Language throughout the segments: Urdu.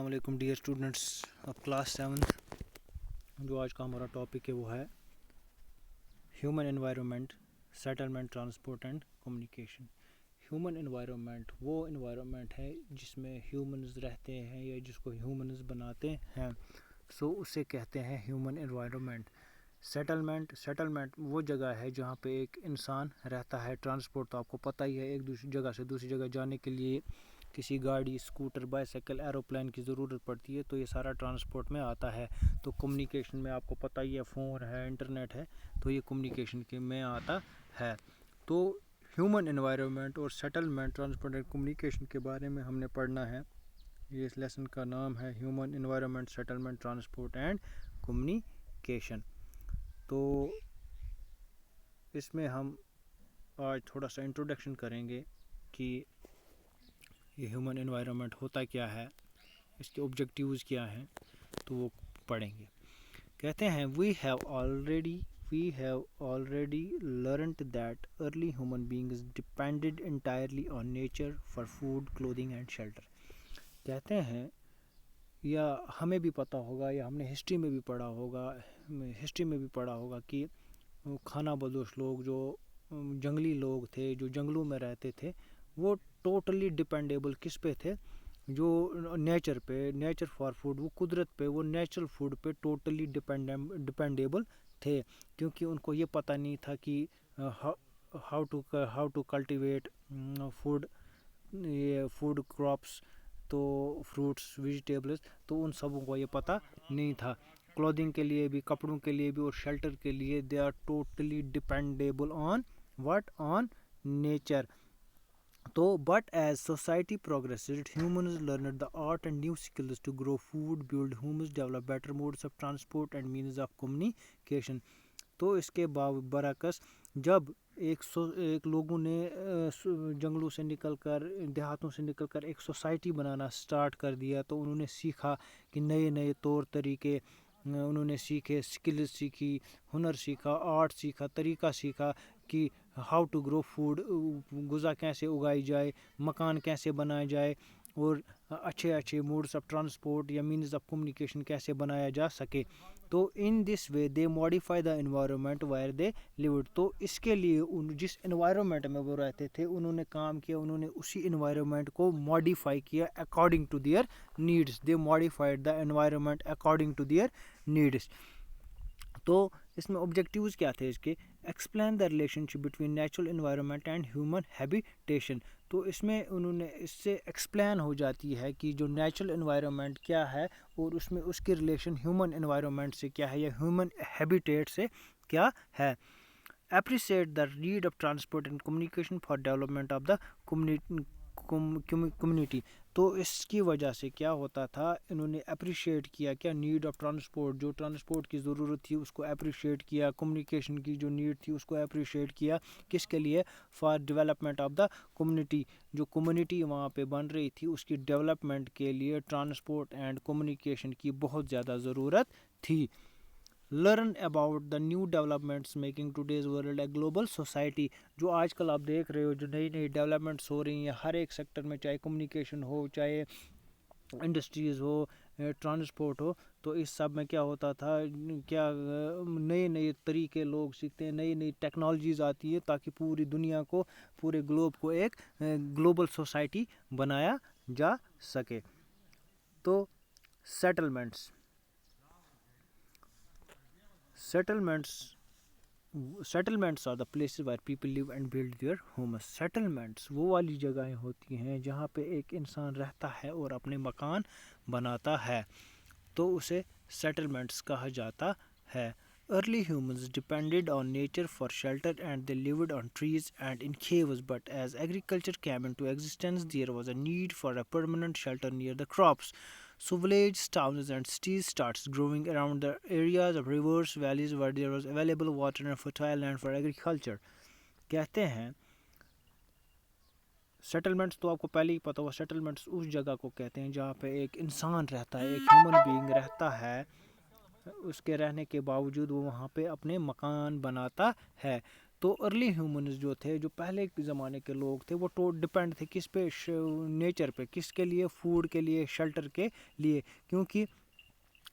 السلام علیکم dear students of class 7th۔ جو آج کا ہمارا ٹاپک ہے وہ ہے human environment, settlement, transport and communication. Human environment وہ انوائرمنٹ ہے جس میں ہیومنز رہتے ہیں یا جس کو ہیومنز بناتے ہیں، اسے کہتے ہیں ہیومن انوائرمنٹ۔ سیٹلمنٹ وہ جگہ ہے جہاں پہ ایک انسان رہتا ہے۔ ٹرانسپورٹ تو آپ کو پتہ ہی ہے، ایک دوسری جگہ سے دوسری جگہ جانے کے لیے کسی گاڑی، اسکوٹر، بائیسیکل، ایروپلین کی ضرورت پڑتی ہے، تو یہ سارا ٹرانسپورٹ میں آتا ہے۔ تو کمیونیکیشن میں آپ کو پتہ ہی ہے، فون ہے، انٹرنیٹ ہے، تو یہ کمیونیکیشن کے میں آتا ہے۔ تو ہیومن انوائرمنٹ اور سیٹلمنٹ، ٹرانسپورٹ اینڈ کمیونیکیشن کے بارے میں ہم نے پڑھنا ہے۔ یہ اس لیسن کا نام ہے human environment, settlement, transport and communication. تو اس میں ہم آج تھوڑا سا انٹروڈکشن کریں گے کہ یہ ہیومن انوائرمنٹ ہوتا کیا ہے، اس کے آبجیکٹیوز کیا ہیں، تو وہ پڑھیں گے۔ کہتے ہیں we have already learnt that early human beings depended entirely on nature for food, clothing and shelter۔ کہتے ہیں یا ہمیں بھی پتہ ہوگا یا ہم نے ہسٹری میں بھی پڑھا ہوگا کہ کھانا بدوش لوگ، جو جنگلی لوگ تھے، جو جنگلوں میں رہتے تھے، وہ ٹوٹلی ڈپینڈیبل کس پہ تھے؟ جو نیچر پہ، نیچر فار فوڈ، وہ قدرت پہ، وہ نیچرل فوڈ پہ ٹوٹلی ڈپینڈیبل تھے، کیونکہ ان کو یہ پتہ نہیں تھا کہ how to cultivate food crops, تو فروٹس، ویجیٹیبلز، تو ان سبوں کو یہ پتہ نہیں تھا۔ کلودنگ کے لیے بھی، کپڑوں کے لیے بھی اور شیلٹر کے لیے they are totally dependable on nature. تو but as society progressed, humans learned the art and new skills to grow food, build homes, develop better modes of transport and means of communication۔ تو اس کے برعکس جب ایک لوگوں نے جنگلوں سے نکل کر، دیہاتوں سے نکل کر ایک سوسائٹی بنانا سٹارٹ کر دیا، تو انہوں نے سیکھا کہ نئے طور طریقے انہوں نے سیکھے، سکلز سیکھی، ہنر سیکھا، آرٹ سیکھا، طریقہ سیکھا کہ ہاؤ ٹو گرو فوڈ، غذا کیسے اگائی جائے، مکان کیسے بنایا جائے، اور اچھے موڈس آف ٹرانسپورٹ یا مینز آف کمیونیکیشن کیسے بنایا جا سکے۔ تو in this way they modify the environment where they lived. تو اس کے لیے جس انوائرمنٹ میں وہ رہتے تھے، انہوں نے کام کیا، انہوں نے اسی انوائرمنٹ کو ماڈیفائی کیا according to their needs. They modified the environment according to their needs. تو اس میں آبجیکٹیوز کیا تھے اس کے؟ Explain the relationship between natural environment and human habitation. تو اس میں انہوں نے اس سے ایکسپلین ہو جاتی ہے کہ جو نیچرل انوائرمنٹ کیا ہے اور اس میں اس کی ریلیشن ہیومن انوائرمنٹ سے کیا ہے یا ہیومن ہیبیٹیٹ سے کیا ہے۔ Appreciate the need of transport and communication for development of the community. تو اس کی وجہ سے کیا ہوتا تھا، انہوں نے اپریشیٹ کیا کیا نیڈ آف ٹرانسپورٹ، جو ٹرانسپورٹ کی ضرورت تھی اس کو اپریشیٹ کیا، کمیونیکیشن کی جو نیڈ تھی اس کو اپریشیٹ کیا، کس کے لیے؟ For development of the community. جو کمیونٹی وہاں پہ بن رہی تھی اس کی ڈیولپمنٹ کے لیے ٹرانسپورٹ اینڈ کمیونیکیشن کی بہت زیادہ ضرورت تھی۔ Learn about the new developments making today's world a global society. جو آج کل آپ دیکھ رہے ہو، جو نئی ڈیولپمنٹس ہو رہی ہیں ہر ایک سیکٹر میں، چاہے کمیونیکیشن ہو، چاہے انڈسٹریز ہو، ٹرانسپورٹ ہو، تو اس سب میں کیا ہوتا تھا، کیا نئے طریقے لوگ سیکھتے ہیں، نئی ٹیکنالوجیز آتی ہے تاکہ پوری دنیا کو، پورے گلوب کو ایک گلوبل سوسائٹی بنایا جا سکے۔ تو settlements are the places where people live and build their homes۔ settlements وہ والی جگہیں ہوتی ہیں جہاں پہ ایک انسان رہتا ہے اور اپنے مکان بناتا ہے، تو اسے settlements کہا جاتا ہے۔ Early humans depended on nature for shelter and they lived on trees and in caves, but as agriculture came into existence, there was a need for a permanent shelter near the crops. So villages, towns and cities starts growing around the areas of rivers, valleys where there was available water and fertile land for agriculture۔ کہتے ہیں سیٹلمنٹس تو آپ کو پہلے ہی پتا ہوا، سیٹلمنٹس اس جگہ کو کہتے ہیں جہاں پہ ایک انسان رہتا ہے، ایک ہیومن بینگ رہتا ہے، اس کے رہنے کے باوجود وہ وہاں پہ اپنے مکان بناتا ہے۔ تو ارلی ہیومنز جو تھے, جو پہلے کے زمانے کے لوگ تھے, وہ ڈپینڈ تھے کس پہ, نیچر پہ, کس کے لیے, فوڈ کے لیے, شیلٹر کے لیے, کیونکہ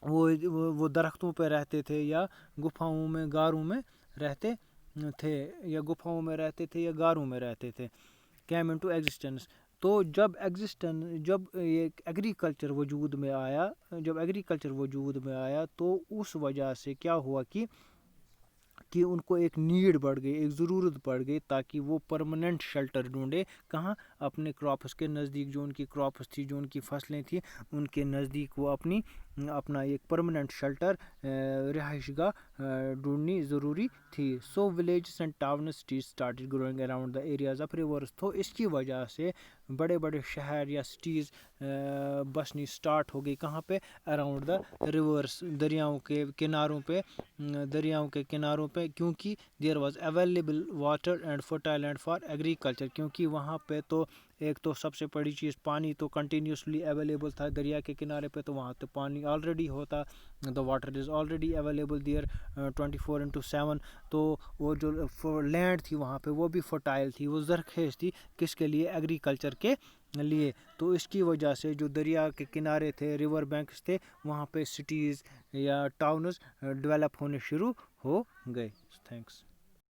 وہ درختوں پہ رہتے تھے یا گپھاؤں میں, غاروں میں رہتے تھے, یا غاروں میں رہتے تھے, came into existence. تو جب یہ ایگریکلچر وجود میں آیا تو اس وجہ سے کیا ہوا کہ ان کو ایک نیڈ بڑھ گئی, ایک ضرورت بڑھ گئی, تاکہ وہ پرماننٹ شیلٹر ڈھونڈے. کہاں؟ اپنے کراپس کے نزدیک, جو ان کی کراپس تھی, جو ان کی فصلیں تھیں, ان کے نزدیک وہ اپنا ایک پرماننٹ شیلٹر, رہائش گاہ ڈھونڈنی ضروری تھی. So villages and towns cities started growing around the areas of rivers. تو اس کی وجہ سے بڑے بڑے شہر یا سٹیز بسنی سٹارٹ ہو گئی. کہاں پہ؟ اراؤنڈ دا ریورس, دریاؤں کے کناروں پہ, کیونکہ there was available water and fertile land for agriculture. کیونکہ وہاں پہ تو ایک تو سب سے بڑی چیز, پانی تو کنٹینیوسلی اویلیبل تھا دریا کے کنارے پہ, تو وہاں تو پانی آلریڈی ہوتا, the water is already available there 24/7. تو وہ جو لینڈ تھی وہاں پہ وہ بھی فرٹائل تھی, وہ زرخیز تھی, کس کے لیے؟ ایگریکلچر کے لیے. تو اس کی وجہ سے جو دریا کے کنارے تھے, ریور بینکس تھے, وہاں پہ سٹیز یا ٹاؤنز ڈیولپ ہونے شروع ہو گئے. تھینکس.